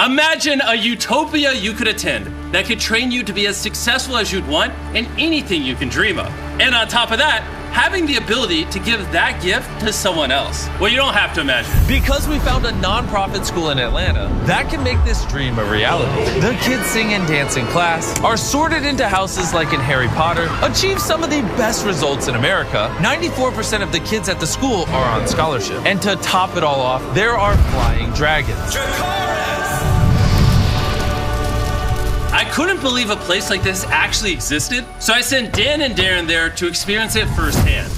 Imagine a utopia you could attend that could train you to be as successful as you'd want in anything you can dream of. And on top of that, having the ability to give that gift to someone else. Well, you don't have to imagine. Because we found a nonprofit school in Atlanta that can make this dream a reality. The kids sing and dance in class, are sorted into houses like in Harry Potter, achieve some of the best results in America. 94% of the kids at the school are on scholarship. And to top it all off, there are flying dragons. I couldn't believe a place like this actually existed, so I sent Dan and Darren there to experience it firsthand.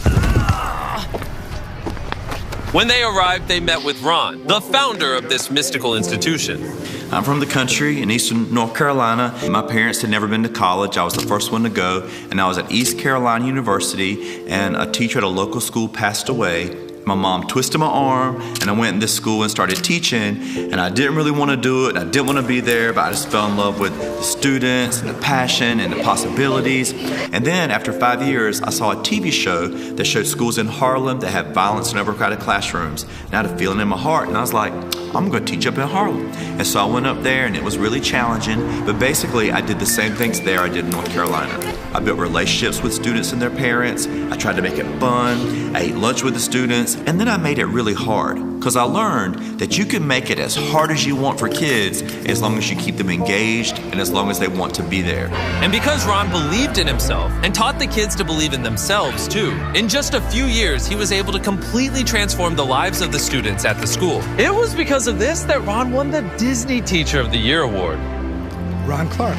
When they arrived, they met with Ron, the founder of this mystical institution. I'm from the country in eastern North Carolina. My parents had never been to college. I was the first one to go, and I was at East Carolina University, and a teacher at a local school passed away. My mom twisted my arm, and I went in this school and started teaching, and I didn't really want to do it, and I didn't want to be there, but I just fell in love with the students and the passion and the possibilities. And then after 5 years, I saw a TV show that showed schools in Harlem that had violence in overcrowded classrooms. And I had a feeling in my heart, and I was like, I'm going to teach up in Harlem. And so I went up there, and it was really challenging, but basically I did the same things there I did in North Carolina. I built relationships with students and their parents. I tried to make it fun. I ate lunch with the students. And then I made it really hard, because I learned that you can make it as hard as you want for kids as long as you keep them engaged and as long as they want to be there. And because Ron believed in himself and taught the kids to believe in themselves too, in just a few years he was able to completely transform the lives of the students at the school. It was because of this that Ron won the Disney Teacher of the Year award. Ron Clark.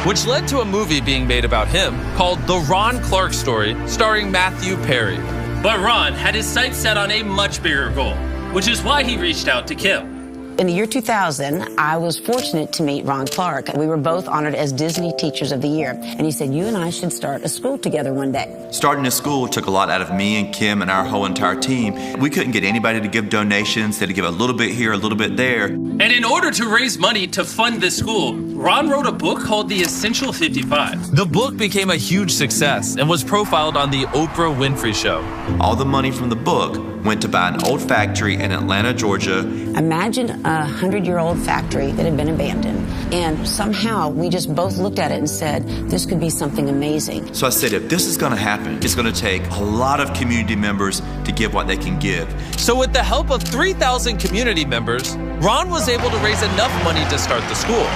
Which led to a movie being made about him called The Ron Clark Story, starring Matthew Perry. But Ron had his sights set on a much bigger goal, which is why he reached out to Kim. In the year 2000, I was fortunate to meet Ron Clark. We were both honored as Disney Teachers of the Year. And he said, you and I should start a school together one day. Starting a school took a lot out of me and Kim and our whole entire team. We couldn't get anybody to give donations. They had to give a little bit here, a little bit there. And in order to raise money to fund this school, Ron wrote a book called The Essential 55. The book became a huge success and was profiled on the Oprah Winfrey Show. All the money from the book went to buy an old factory in Atlanta, Georgia. Imagine a 100-year-old factory that had been abandoned. And somehow we just both looked at it and said, this could be something amazing. So I said, if this is going to happen, it's going to take a lot of community members to give what they can give. So with the help of 3,000 community members, Ron was able to raise enough money to start the school.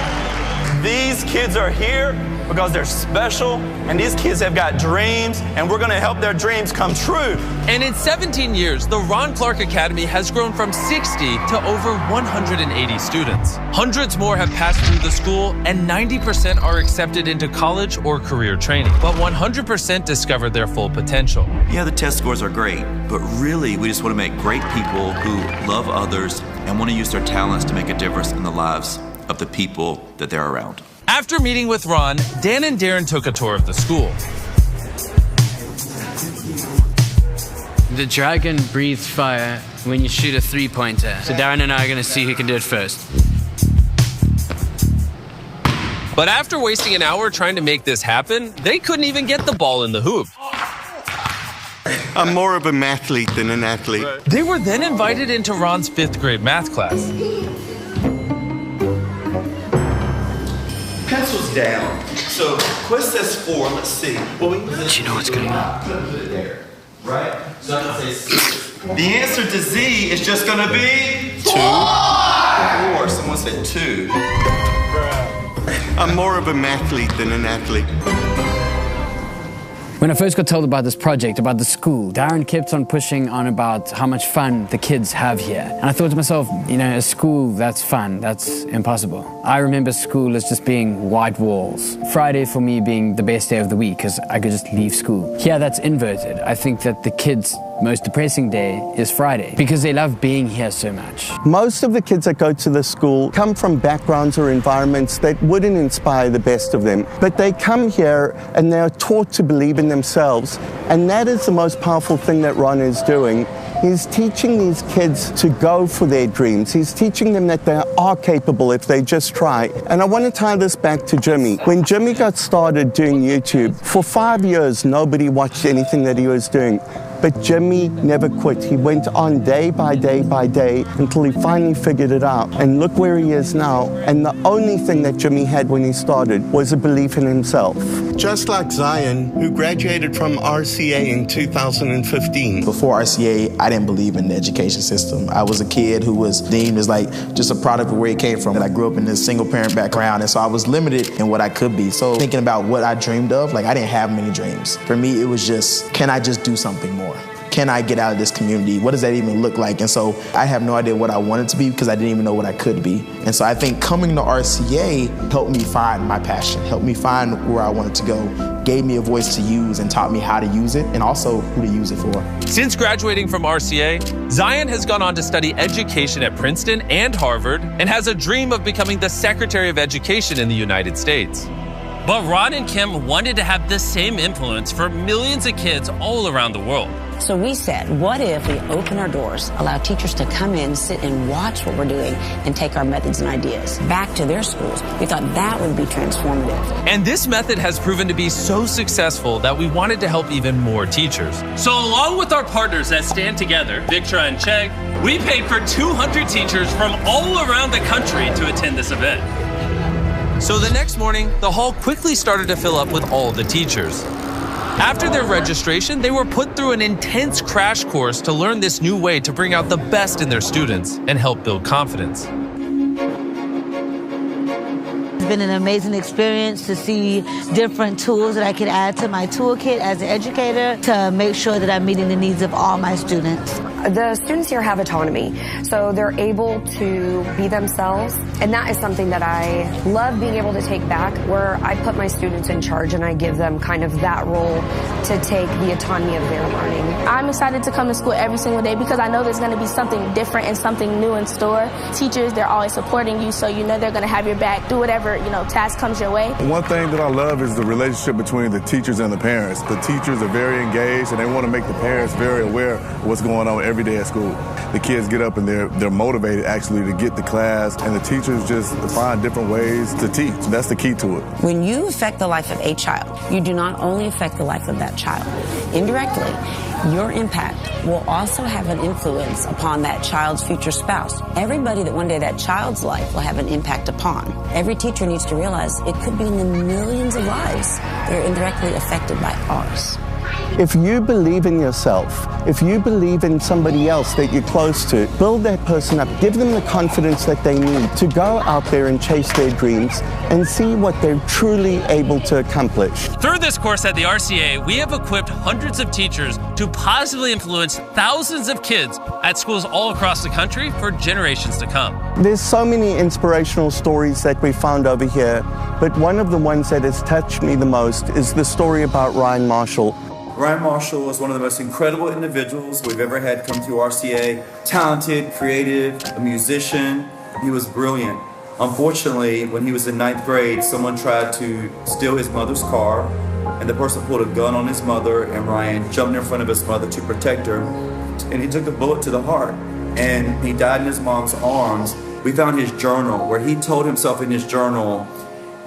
These kids are here because they're special, and these kids have got dreams, and we're going to help their dreams come true. And in 17 years, the Ron Clark Academy has grown from 60 to over 180 students. Hundreds more have passed through the school, and 90% are accepted into college or career training. But 100% discovered their full potential. Yeah, the test scores are great, but really we just want to make great people who love others and want to use their talents to make a difference in the lives of the people that they're around. After meeting with Ron, Dan and Darren took a tour of the school. The dragon breathes fire when you shoot a three-pointer. So Darren and I are going to see who can do it first. But after wasting an hour trying to make this happen, they couldn't even get the ball in the hoop. I'm more of a mathlete than an athlete. They were then invited into Ron's 5th grade math class. Pencils down. So quest says 4. Let's see. Well, Do you know what's going on? Put it there, right? So I can say 6. The answer to Z is just going to be 2. 4. Someone said 2. I'm more of a mathlete than an athlete. When I first got told about this project, about the school, Darren kept on pushing on about how much fun the kids have here. And I thought to myself, you know, a school that's fun, that's impossible. I remember school as just being white walls. Friday for me being the best day of the week because I could just leave school. Here that's inverted. I think that the kids' most depressing day is Friday because they love being here so much. Most of the kids that go to the school come from backgrounds or environments that wouldn't inspire the best of them. But they come here and they're taught to believe in themselves. And that is the most powerful thing that Ron is doing. He's teaching these kids to go for their dreams. He's teaching them that they are capable if they just try. And I want to tie this back to Jimmy. When Jimmy got started doing YouTube, for 5 years, nobody watched anything that he was doing. But Jimmy never quit. He went on day by day by day until he finally figured it out. And look where he is now. And the only thing that Jimmy had when he started was a belief in himself. Just like Zion, who graduated from RCA in 2015. Before RCA, I didn't believe in the education system. I was a kid who was deemed as like just a product of where he came from. I grew up in this single parent background, and so I was limited in what I could be. So thinking about what I dreamed of, like I didn't have many dreams. For me, it was just, can I just do something more? Can I get out of this community? What does that even look like? And so I have no idea what I wanted to be because I didn't even know what I could be. And so I think coming to RCA helped me find my passion, helped me find where I wanted to go, gave me a voice to use and taught me how to use it and also who to use it for. Since graduating from RCA, Zion has gone on to study education at Princeton and Harvard and has a dream of becoming the Secretary of Education in the United States. But Ron and Kim wanted to have the same influence for millions of kids all around the world. So we said, what if we open our doors, allow teachers to come in, sit and watch what we're doing, and take our methods and ideas back to their schools? We thought that would be transformative. And this method has proven to be so successful that we wanted to help even more teachers. So along with our partners that stand together, Victra and Chegg, we paid for 200 teachers from all around the country to attend this event. So the next morning, the hall quickly started to fill up with all the teachers. After their registration, they were put through an intense crash course to learn this new way to bring out the best in their students and help build confidence. It's been an amazing experience to see different tools that I can add to my toolkit as an educator to make sure that I'm meeting the needs of all my students. The students here have autonomy, so they're able to be themselves, and that is something that I love being able to take back, where I put my students in charge and I give them kind of that role to take the autonomy of their learning. I'm excited to come to school every single day because I know there's going to be something different and something new in store. Teachers, they're always supporting you, so you know they're going to have your back, do whatever, task comes your way. One thing that I love is the relationship between the teachers and the parents. The teachers are very engaged and they want to make the parents very aware of what's going on every day at school. The kids get up and they're motivated actually to get to class, and the teachers just find different ways to teach. That's the key to it. When you affect the life of a child, you do not only affect the life of that child. Indirectly, your impact will also have an influence upon that child's future spouse. Everybody that one day that child's life will have an impact upon. Every teacher needs to realize it could be in the millions of lives that are indirectly affected by ours. If you believe in yourself, if you believe in somebody else that you're close to, build that person up, give them the confidence that they need to go out there and chase their dreams and see what they're truly able to accomplish. Through this course at the RCA, we have equipped hundreds of teachers to positively influence thousands of kids at schools all across the country for generations to come. There's so many inspirational stories that we found over here, but one of the ones that has touched me the most is the story about Ryan Marshall. Ryan Marshall was one of the most incredible individuals we've ever had come through RCA. Talented, creative, a musician. He was brilliant. Unfortunately, when he was in 9th grade, someone tried to steal his mother's car, and the person pulled a gun on his mother, and Ryan jumped in front of his mother to protect her, and he took a bullet to the heart, and he died in his mom's arms. We found his journal, where he told himself in his journal,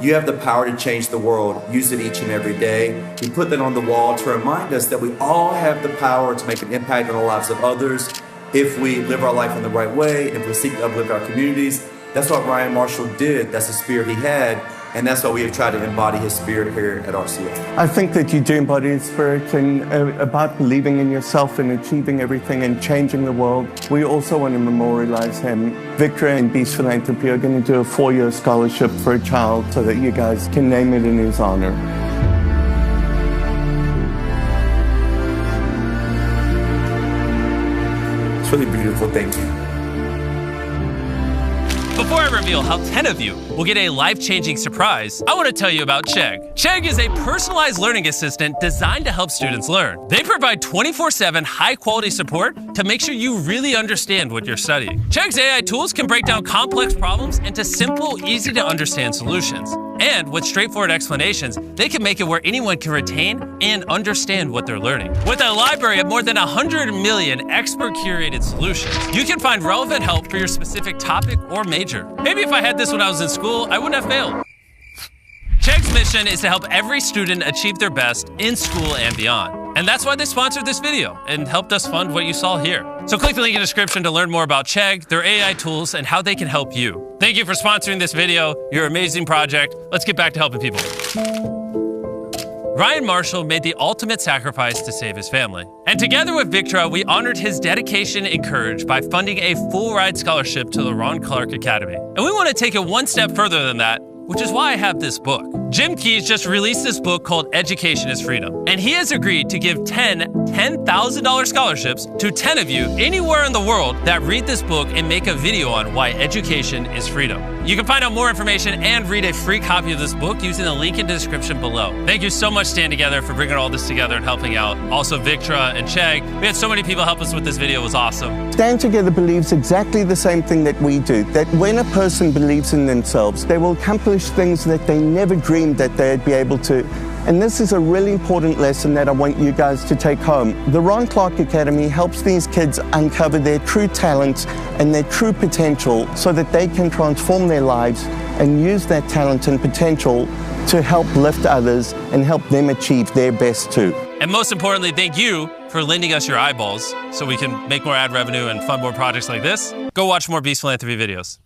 "You have the power to change the world. Use it each and every day." We put that on the wall to remind us that we all have the power to make an impact on the lives of others if we live our life in the right way, if we seek to uplift our communities. That's what Ryan Marshall did. That's the spirit he had. And that's why we have tried to embody his spirit here at RCA. I think that you do embody his spirit and about believing in yourself and achieving everything and changing the world. We also want to memorialize him. Victra and Mrbeast Philanthropy are going to do a 4-year scholarship for a child so that you guys can name it in his honor. It's really beautiful. Thank you. Before I reveal how 10 of you will get a life-changing surprise, I want to tell you about Chegg. Chegg is a personalized learning assistant designed to help students learn. They provide 24/7 high-quality support to make sure you really understand what you're studying. Chegg's AI tools can break down complex problems into simple, easy-to-understand solutions. And with straightforward explanations, they can make it where anyone can retain and understand what they're learning. With a library of more than 100 million expert-curated solutions, you can find relevant help for your specific topic or major. Maybe if I had this when I was in school, I wouldn't have failed. Chegg's mission is to help every student achieve their best in school and beyond. And that's why they sponsored this video and helped us fund what you saw here. So click the link in the description to learn more about Chegg, their AI tools, and how they can help you. Thank you for sponsoring this video. You're an amazing project. Let's get back to helping people. Ryan Marshall made the ultimate sacrifice to save his family. And together with Victra, we honored his dedication and courage by funding a full-ride scholarship to the Ron Clark Academy. And we want to take it one step further than that, which is why I have this book. Jim Keyes just released this book called Education is Freedom. And he has agreed to give 10 $10,000 scholarships to 10 of you anywhere in the world that read this book and make a video on why education is freedom. You can find out more information and read a free copy of this book using the link in the description below. Thank you so much, Stand Together, for bringing all this together and helping out. Also, Victra and Chegg. We had so many people help us with this video. It was awesome. Stand Together believes exactly the same thing that we do, that when a person believes in themselves, they will accomplish things that they never dreamed that they'd be able to. And this is a really important lesson that I want you guys to take home. The Ron Clark Academy helps these kids uncover their true talents and their true potential so that they can transform their lives and use that talent and potential to help lift others and help them achieve their best too. And most importantly, thank you for lending us your eyeballs so we can make more ad revenue and fund more projects like this. Go watch more Beast Philanthropy videos.